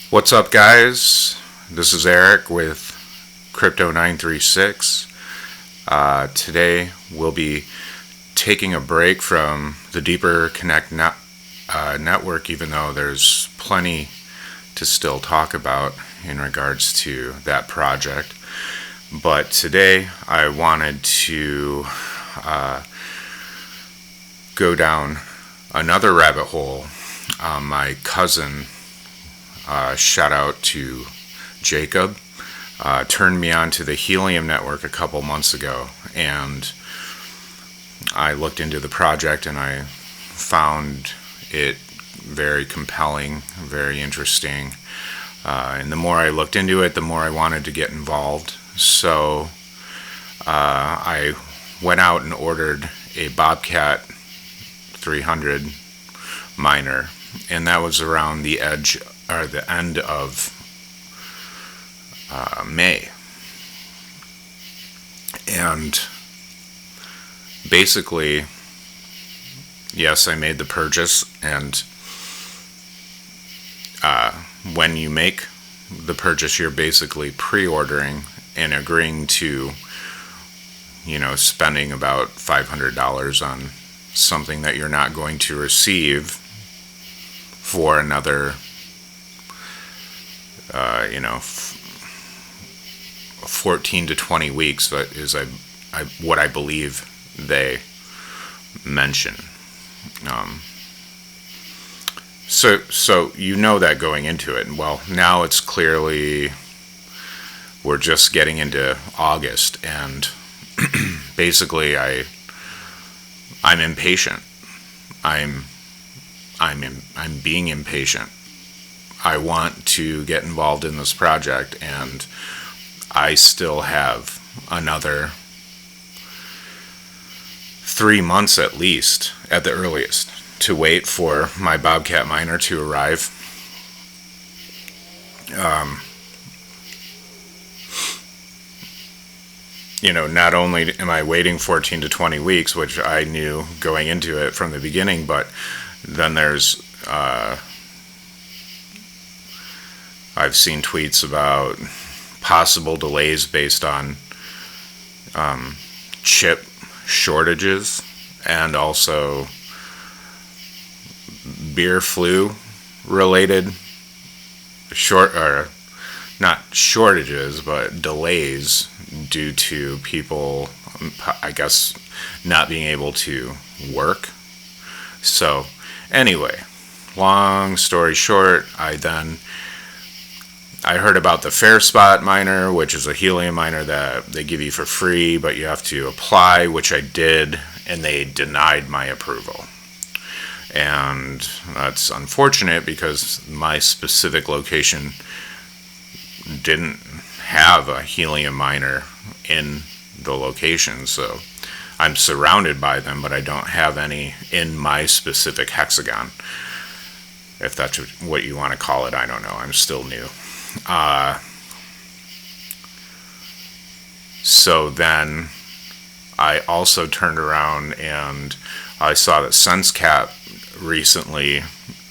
What's up, guys? This is Eric with Crypto 936. Today we'll be taking a break from the Deeper Connect network, even though there's plenty to still talk about in regards to that project. But today I wanted to go down another rabbit hole. My cousin, shout out to Jacob, turned me on to the Helium Network a couple months ago, and I looked into the project and I found it very compelling, very interesting, and the more I looked into it, the more I wanted to get involved. So I went out and ordered a Bobcat 300 miner, and that was around the end of May. And basically, yes, I made the purchase, and when you make the purchase, you're basically pre-ordering and agreeing to, spending about $500 on something that you're not going to receive for another 14 to 20 weeks, but is what I believe they mention. So that going into it. Well, now it's clearly we're just getting into August, and basically I'm impatient. I'm being impatient. I want to get involved in this project, and I still have another 3 months at least, at the earliest, to wait for my Bobcat miner to arrive. Not only am I waiting 14 to 20 weeks, which I knew going into it from the beginning, but then there's I've seen tweets about possible delays based on chip shortages, and also beer flu related not shortages, but delays due to people, I guess, not being able to work. So anyway, long story short, I heard about the Fairspot miner, which is a helium miner that they give you for free, but you have to apply, which I did, and they denied my approval. And that's unfortunate because my specific location didn't have a helium miner in the location, so I'm surrounded by them, but I don't have any in my specific hexagon, if that's what you want to call it. I don't know, I'm still new. So then I also turned around and I saw that SenseCap recently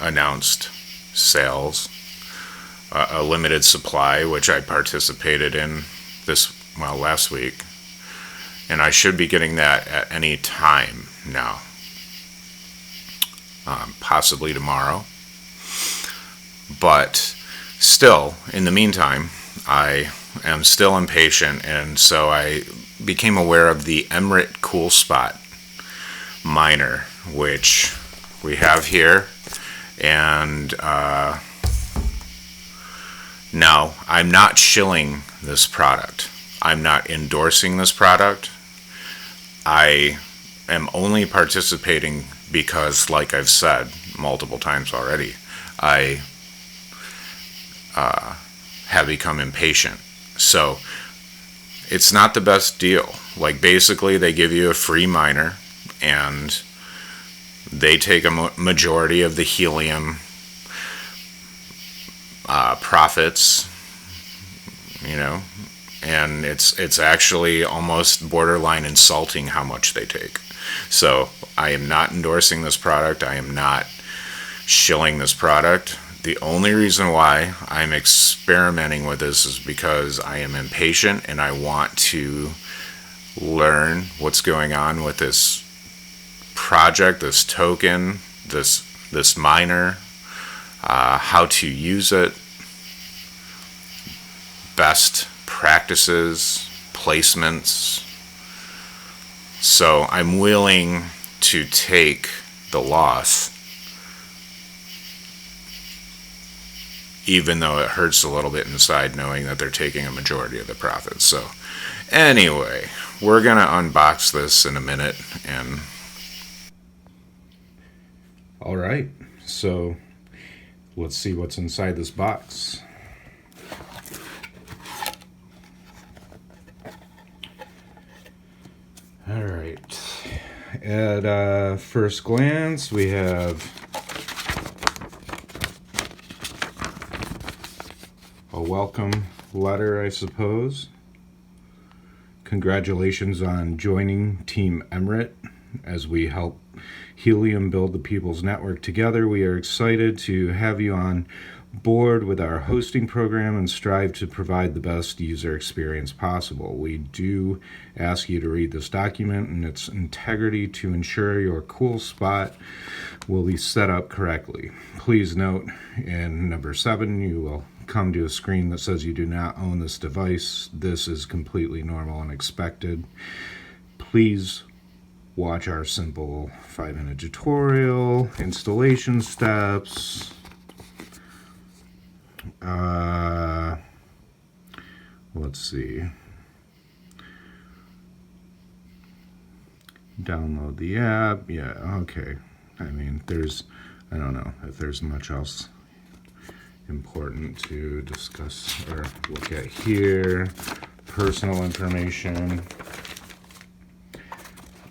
announced sales, a limited supply, which I participated in last week, and I should be getting that at any time now, possibly tomorrow. But still, in the meantime, I am still impatient, and so I became aware of the Emrit Coolspot miner, which we have here. And now, I'm not shilling this product. I'm not endorsing this product. I am only participating because, like I've said multiple times already, I have become impatient. So it's not the best deal. Like, basically they give you a free miner, and they take a majority of the helium profits, and it's actually almost borderline insulting how much they take. So I am not endorsing this product. I am not shilling this product. The only reason why I'm experimenting with this is because I am impatient and I want to learn what's going on with this project, this token, this miner, how to use it, best practices, placements. So I'm willing to take the loss, even though it hurts a little bit inside knowing that they're taking a majority of the profits. So anyway, we're going to unbox this in a minute. And all right, so let's see what's inside this box. All right, at first glance, we have a welcome letter, I suppose. Congratulations on joining Team Emrit as we help Helium build the people's network together. We are excited to have you on board with our hosting program and strive to provide the best user experience possible. We do ask you to read this document in its integrity to ensure your Coolspot will be set up correctly. Please note in number 7, you will come to a screen that says you do not own this device. This is completely normal and expected. Please watch our simple 5-minute tutorial, installation steps. Let's see. Download the app. Yeah, okay. I mean, I don't know if there's much else important to discuss or look at here. Personal information.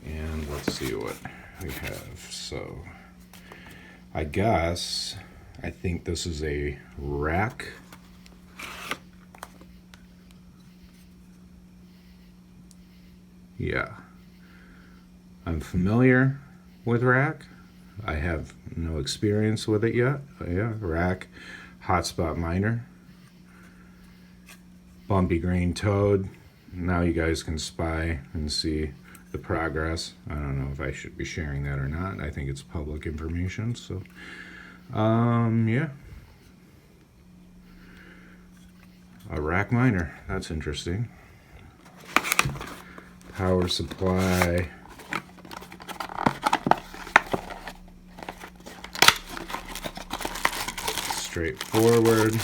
And let's see what we have. So, I think this is a rack. Yeah. I'm familiar with rack. I have no experience with it yet. Yeah, rack, Hotspot miner, bumpy green toad. Now you guys can spy and see the progress. I don't know if I should be sharing that or not. I think it's public information. So, yeah. A rack miner. That's interesting. Power supply. Straightforward.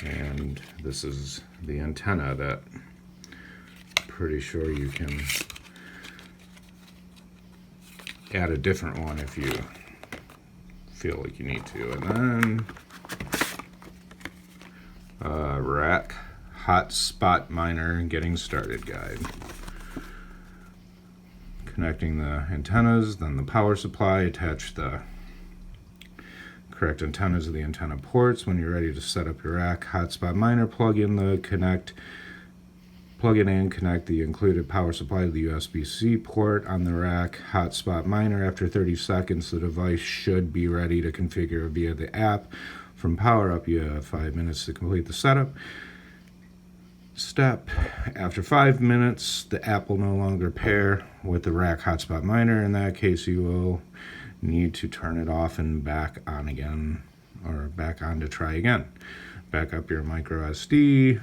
And this is the antenna that I'm pretty sure you can add a different one if you feel like you need to. And then rack Hotspot miner getting started guide. Connecting the antennas, then the power supply, attach the correct antennas to the antenna ports. When you're ready to set up your rack Hotspot miner, plug it in, connect the included power supply to the USB-C port on the rack Hotspot miner. After 30 seconds, the device should be ready to configure via the app. From power up, you have 5 minutes to complete the setup step. After 5 minutes, the app will no longer pair with the rack Hotspot miner. In that case, you will need to turn it off and back on again, or back on to try again. Back up your micro SD.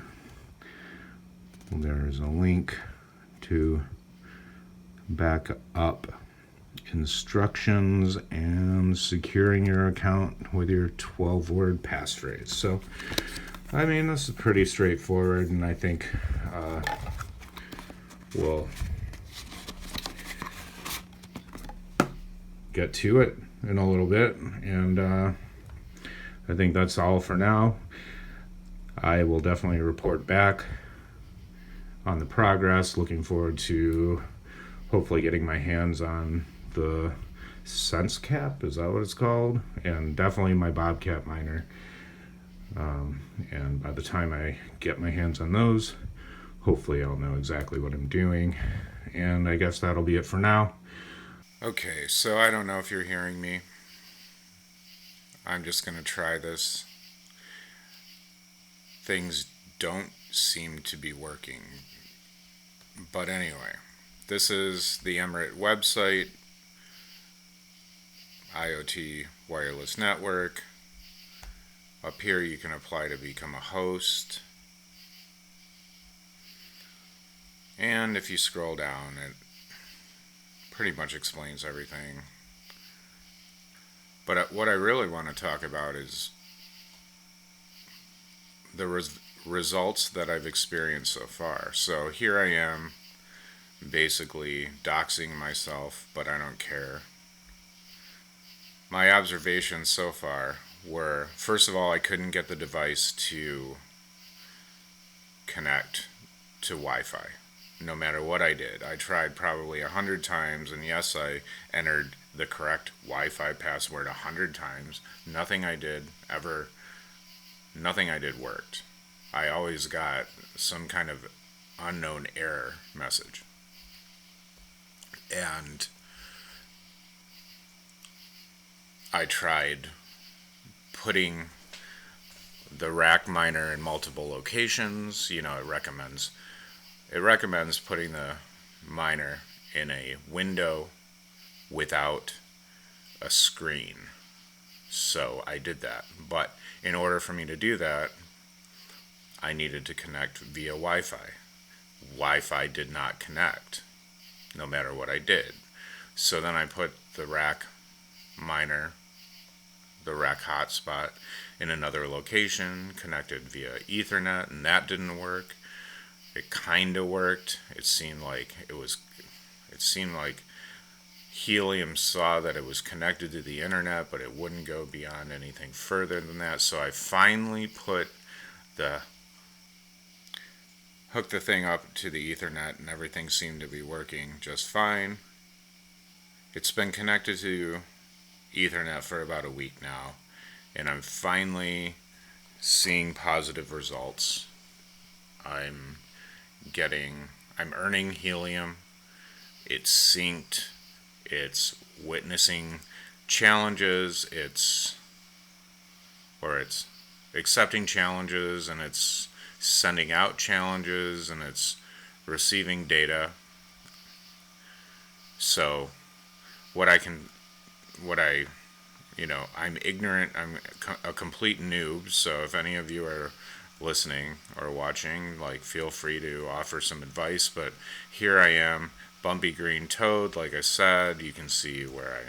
There's a link to back up instructions and securing your account with your 12-word passphrase. So, I mean, this is pretty straightforward, and I think we'll get to it in a little bit. And I think that's all for now. I will definitely report back on the progress. Looking forward to hopefully getting my hands on the SenseCap, is that what it's called? And definitely my Bobcat miner. And by the time I get my hands on those, hopefully I'll know exactly what I'm doing. And I guess that'll be it for now. Okay, so I don't know if you're hearing me. I'm just going to try this. Things don't seem to be working. But anyway, this is the Emrit website, IoT wireless network. Up here you can apply to become a host. And if you scroll down, it pretty much explains everything. But what I really want to talk about is the results that I've experienced so far. So here I am, basically doxing myself, but I don't care. My observations so far were, first of all, I couldn't get the device to connect to Wi-Fi. No matter what I did. I tried probably 100 times, and yes, I entered the correct Wi-Fi password 100 times. Nothing I did worked. I always got some kind of unknown error message. And I tried putting the rack miner in multiple locations. You know, it recommends putting the miner in a window without a screen. So I did that. But in order for me to do that, I needed to connect via Wi-Fi. Wi-Fi did not connect, no matter what I did. So then I put the rack miner, the rack hotspot, in another location, connected via Ethernet, and that didn't work. It kind of worked. It seemed like Helium saw that it was connected to the internet, but it wouldn't go beyond anything further than that. So I finally hooked the thing up to the Ethernet, and everything seemed to be working just fine. It's been connected to Ethernet for about a week now, and I'm finally seeing positive results. I'm earning Helium. It's synced. It's witnessing challenges. It's accepting challenges, and it's sending out challenges, and it's receiving data. So I'm ignorant. I'm a complete noob. So if any of you are listening or watching, feel free to offer some advice. But here I am, bumpy green toad. Like I said, you can see where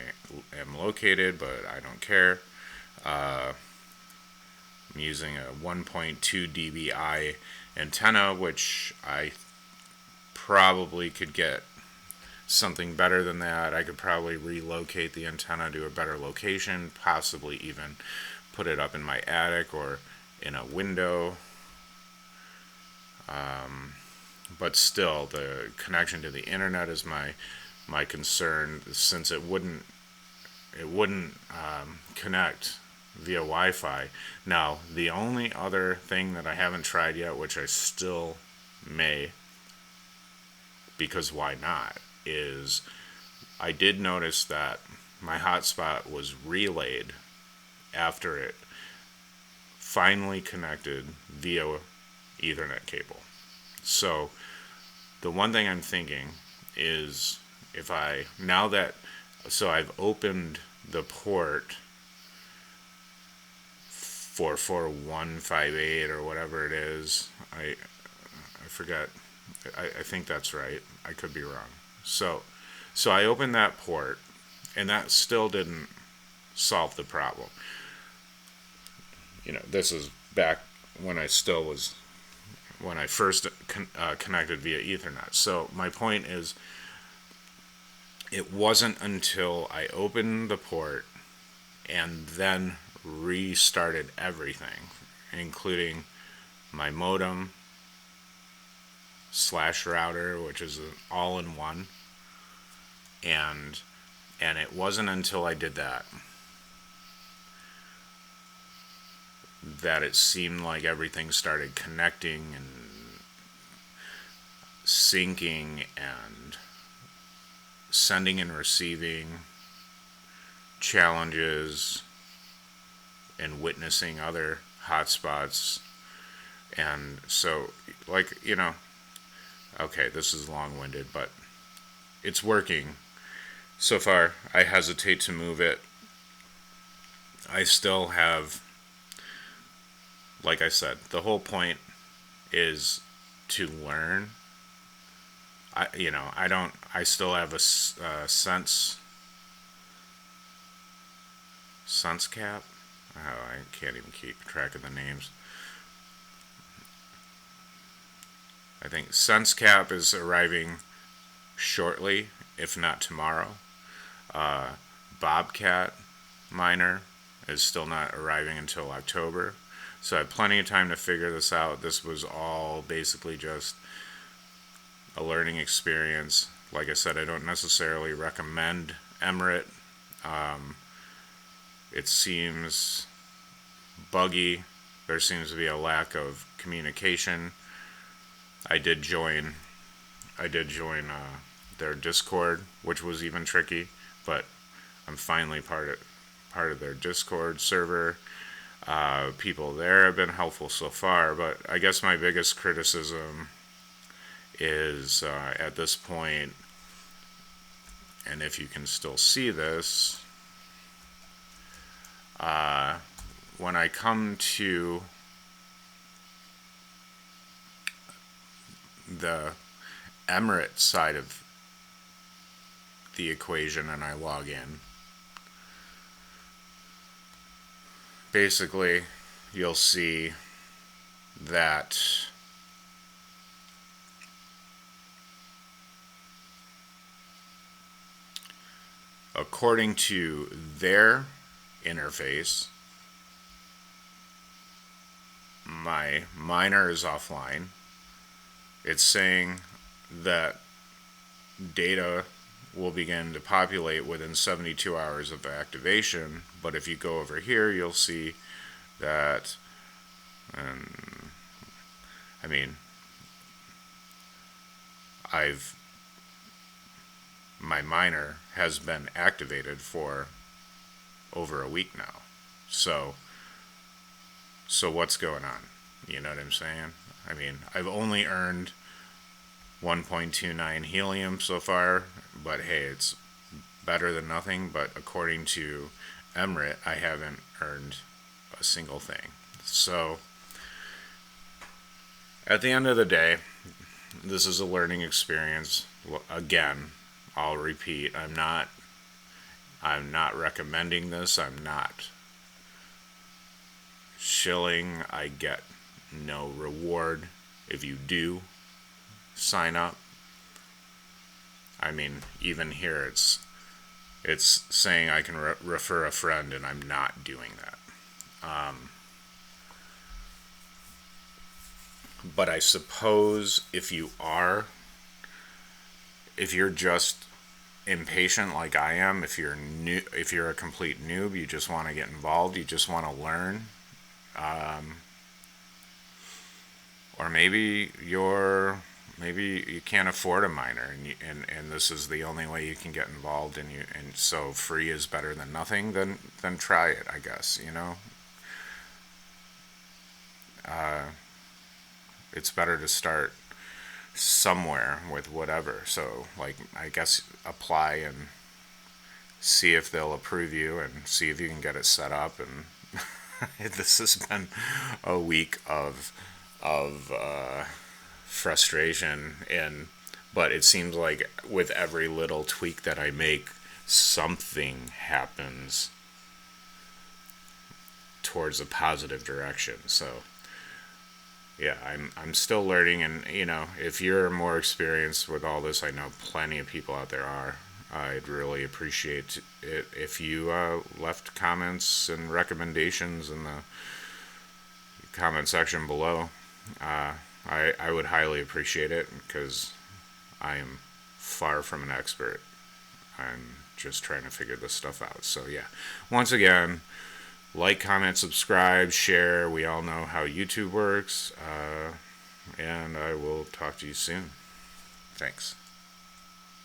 I am located, but I don't care. I'm using a 1.2 dBi antenna, which I probably could get something better than that. I could probably relocate the antenna to a better location, possibly even put it up in my attic or in a window. But still, the connection to the internet is my concern, since it wouldn't connect via Wi-Fi. Now, the only other thing that I haven't tried yet, which I still may, because why not, is I did notice that my hotspot was relayed after it finally connected via Ethernet cable. So the one thing I'm thinking is, I've opened the port for 4158 or whatever it is. I forget. I think that's right. I could be wrong. So I opened that port, and that still didn't solve the problem. This is back when I first connected via Ethernet. So my point is, it wasn't until I opened the port and then restarted everything, including my modem / router, which is an all-in-one, and it wasn't until I did that it seemed like everything started connecting, and syncing and sending and receiving challenges and witnessing other hotspots. And so, like, okay, this is long-winded, but it's working. So far, I hesitate to move it. I still have, like I said, the whole point is to learn. I still have a SenseCap. Oh, I can't even keep track of the names. I think SenseCap is arriving shortly, if not tomorrow. Bobcat Miner is still not arriving until October. So I have plenty of time to figure this out. This was all basically just a learning experience. Like I said, I don't necessarily recommend Emrit. It seems buggy. There seems to be a lack of communication. I did join their Discord, which was even tricky, but I'm finally part of their Discord server. People there have been helpful so far, but I guess my biggest criticism is at this point, and if you can still see this, when I come to the Emrit side of the equation and I log in, basically you'll see that according to their interface, my miner is offline. It's saying that data will begin to populate within 72 hours of activation, but if you go over here, you'll see that, my miner has been activated for over a week now. So what's going on? You know what I'm saying? I've only earned 1.29 helium so far, but hey, it's better than nothing. But according to Emrit, I haven't earned a single thing. So at the end of the day, this is a learning experience. Again, I'll repeat, I'm not recommending this. I'm not shilling. I get no reward if you do sign up. Even here it's saying I can refer a friend, and I'm not doing that. But I suppose if you're just impatient like I am, if you're a complete noob, you just want to get involved, you just want to learn, or maybe you can't afford a miner, and this is the only way you can get involved, and so free is better than nothing. Then try it, I guess. It's better to start somewhere with whatever. So, I guess apply and see if they'll approve you, and see if you can get it set up. And this has been a week of frustration, but it seems like with every little tweak that I make, something happens towards a positive direction. So yeah, I'm still learning, and if you're more experienced with all this, I know plenty of people out there are. I'd really appreciate it if you left comments and recommendations in the comment section below. I would highly appreciate it, because I am far from an expert. I'm just trying to figure this stuff out. So yeah, once again, like, comment, subscribe, share. We all know how YouTube works. And I will talk to you soon. Thanks.